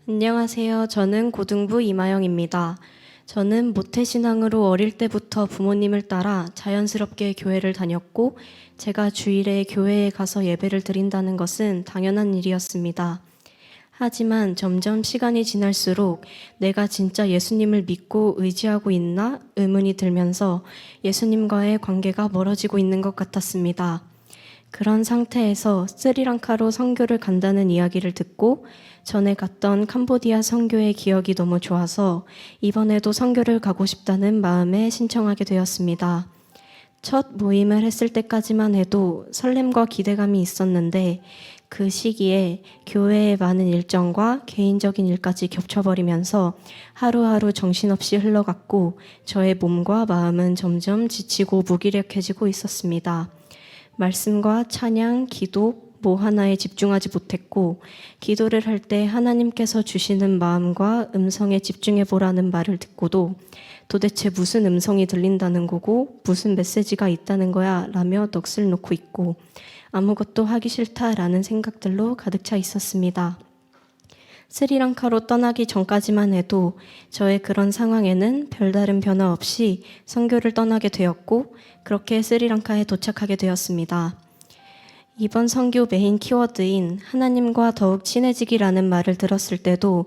안녕하세요. 저는 고등부 이마영입니다. 저는 모태신앙으로 어릴 때부터 부모님을 따라 자연스럽게 교회를 다녔고, 제가 주일에 교회에 가서 예배를 드린다는 것은 당연한 일이었습니다. 하지만 점점 시간이 지날수록 내가 진짜 예수님을 믿고 의지하고 있나 의문이 들면서 예수님과의 관계가 멀어지고 있는 것 같았습니다. 그런 상태에서 스리랑카로 선교를 간다는 이야기를 듣고 전에 갔던 캄보디아 선교의 기억이 너무 좋아서 이번에도 선교를 가고 싶다는 마음에 신청하게 되었습니다. 첫 모임을 했을 때까지만 해도 설렘과 기대감이 있었는데 그 시기에 교회의 많은 일정과 개인적인 일까지 겹쳐버리면서 하루하루 정신없이 흘러갔고 저의 몸과 마음은 점점 지치고 무기력해지고 있었습니다. 말씀과 찬양, 기도, 뭐 하나에 집중하지 못했고 기도를 할 때 하나님께서 주시는 마음과 음성에 집중해 보라는 말을 듣고도 도대체 무슨 음성이 들린다는 거고 무슨 메시지가 있다는 거야 라며 넋을 놓고 있고 아무것도 하기 싫다라는 생각들로 가득 차 있었습니다. 스리랑카로 떠나기 전까지만 해도 저의 그런 상황에는 별다른 변화 없이 선교를 떠나게 되었고 그렇게 스리랑카에 도착하게 되었습니다. 이번 선교 메인 키워드인 하나님과 더욱 친해지기라는 말을 들었을 때도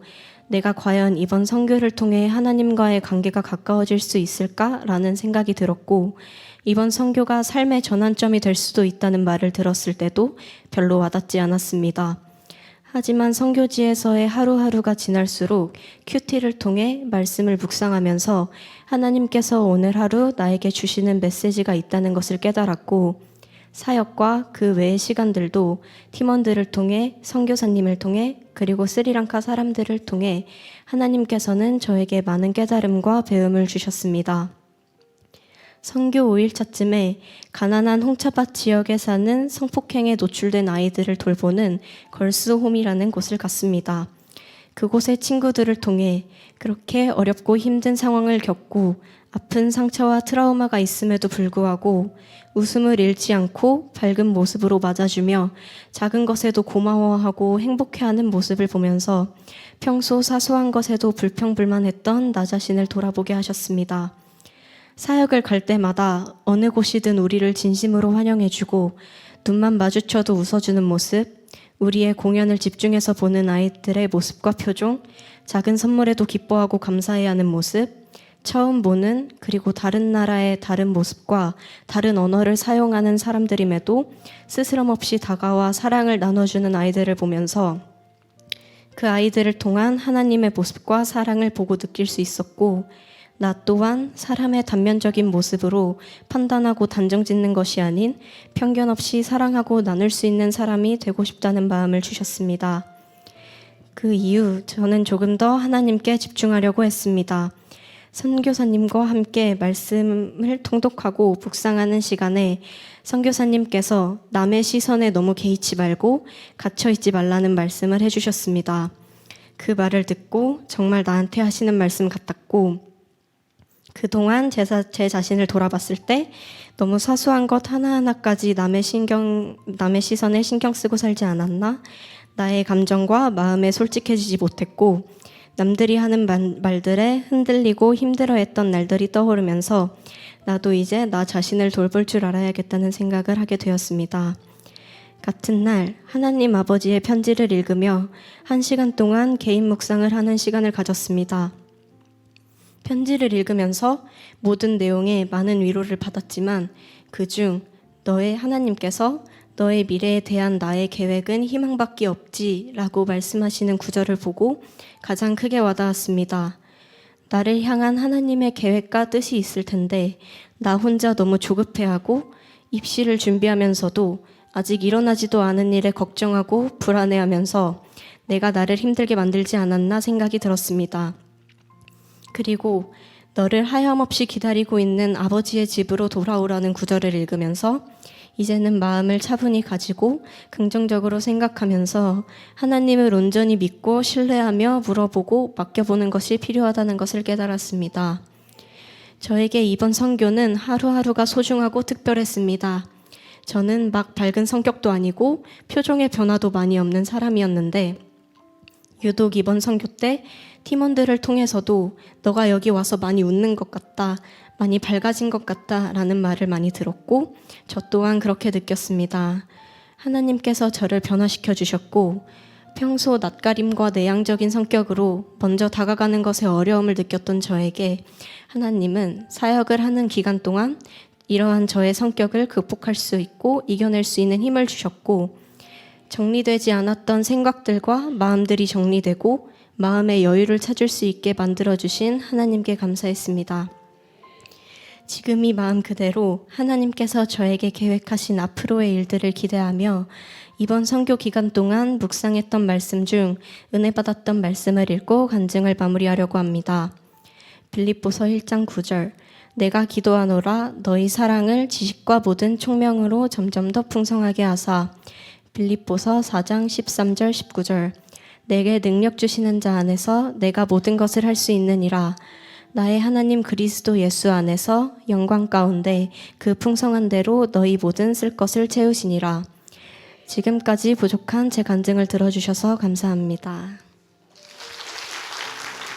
내가 과연 이번 선교를 통해 하나님과의 관계가 가까워질 수 있을까라는 생각이 들었고 이번 선교가 삶의 전환점이 될 수도 있다는 말을 들었을 때도 별로 와닿지 않았습니다. 하지만 선교지에서의 하루하루가 지날수록 큐티를 통해 말씀을 묵상하면서 하나님께서 오늘 하루 나에게 주시는 메시지가 있다는 것을 깨달았고 사역과 그 외의 시간들도 팀원들을 통해 선교사님을 통해 그리고 스리랑카 사람들을 통해 하나님께서는 저에게 많은 깨달음과 배움을 주셨습니다. 선교 5일차쯤에 가난한 홍차밭 지역에 사는 성폭행에 노출된 아이들을 돌보는 걸스홈이라는 곳을 갔습니다. 그곳의 친구들을 통해 그렇게 어렵고 힘든 상황을 겪고 아픈 상처와 트라우마가 있음에도 불구하고 웃음을 잃지 않고 밝은 모습으로 맞아주며 작은 것에도 고마워하고 행복해하는 모습을 보면서 평소 사소한 것에도 불평불만했던 나 자신을 돌아보게 하셨습니다. 사역을 갈 때마다 어느 곳이든 우리를 진심으로 환영해주고 눈만 마주쳐도 웃어주는 모습, 우리의 공연을 집중해서 보는 아이들의 모습과 표정, 작은 선물에도 기뻐하고 감사해야 하는 모습, 처음 보는 그리고 다른 나라의 다른 모습과 다른 언어를 사용하는 사람들임에도 스스럼 없이 다가와 사랑을 나눠주는 아이들을 보면서 그 아이들을 통한 하나님의 모습과 사랑을 보고 느낄 수 있었고 나 또한 사람의 단면적인 모습으로 판단하고 단정짓는 것이 아닌 편견 없이 사랑하고 나눌 수 있는 사람이 되고 싶다는 마음을 주셨습니다. 그 이후 저는 조금 더 하나님께 집중하려고 했습니다. 선교사님과 함께 말씀을 통독하고 묵상하는 시간에 선교사님께서 남의 시선에 너무 개의치 말고 갇혀있지 말라는 말씀을 해주셨습니다. 그 말을 듣고 정말 나한테 하시는 말씀 같았고 그동안 제 자신을 돌아봤을 때 너무 사소한 것 하나하나까지 남의 시선에 신경 쓰고 살지 않았나? 나의 감정과 마음에 솔직해지지 못했고 남들이 하는 말들에 흔들리고 힘들어했던 날들이 떠오르면서 나도 이제 나 자신을 돌볼 줄 알아야겠다는 생각을 하게 되었습니다. 같은 날 하나님 아버지의 편지를 읽으며 1시간 동안 개인 묵상을 하는 시간을 가졌습니다. 편지를 읽으면서 모든 내용에 많은 위로를 받았지만 그중 너의 하나님께서 너의 미래에 대한 나의 계획은 희망밖에 없지 라고 말씀하시는 구절을 보고 가장 크게 와닿았습니다. 나를 향한 하나님의 계획과 뜻이 있을 텐데 나 혼자 너무 조급해하고 입시를 준비하면서도 아직 일어나지도 않은 일에 걱정하고 불안해하면서 내가 나를 힘들게 만들지 않았나 생각이 들었습니다. 그리고 너를 하염없이 기다리고 있는 아버지의 집으로 돌아오라는 구절을 읽으면서 이제는 마음을 차분히 가지고 긍정적으로 생각하면서 하나님을 온전히 믿고 신뢰하며 물어보고 맡겨보는 것이 필요하다는 것을 깨달았습니다. 저에게 이번 선교는 하루하루가 소중하고 특별했습니다. 저는 막 밝은 성격도 아니고 표정의 변화도 많이 없는 사람이었는데 유독 이번 선교 때 팀원들을 통해서도 너가 여기 와서 많이 웃는 것 같다, 많이 밝아진 것 같다 라는 말을 많이 들었고 저 또한 그렇게 느꼈습니다. 하나님께서 저를 변화시켜 주셨고 평소 낯가림과 내향적인 성격으로 먼저 다가가는 것에 어려움을 느꼈던 저에게 하나님은 사역을 하는 기간 동안 이러한 저의 성격을 극복할 수 있고 이겨낼 수 있는 힘을 주셨고 정리되지 않았던 생각들과 마음들이 정리되고 마음의 여유를 찾을 수 있게 만들어주신 하나님께 감사했습니다. 지금 이 마음 그대로 하나님께서 저에게 계획하신 앞으로의 일들을 기대하며 이번 선교 기간 동안 묵상했던 말씀 중 은혜 받았던 말씀을 읽고 간증을 마무리하려고 합니다. 빌립보서 1장 9절 내가 기도하노라 너희 사랑을 지식과 모든 총명으로 점점 더 풍성하게 하사 빌립보서 4장 13절 19절 내게 능력 주시는 자 안에서 내가 모든 것을 할 수 있느니라 나의 하나님 그리스도 예수 안에서 영광 가운데 그 풍성한 대로 너희 모든 쓸 것을 채우시니라. 지금까지 부족한 제 간증을 들어주셔서 감사합니다.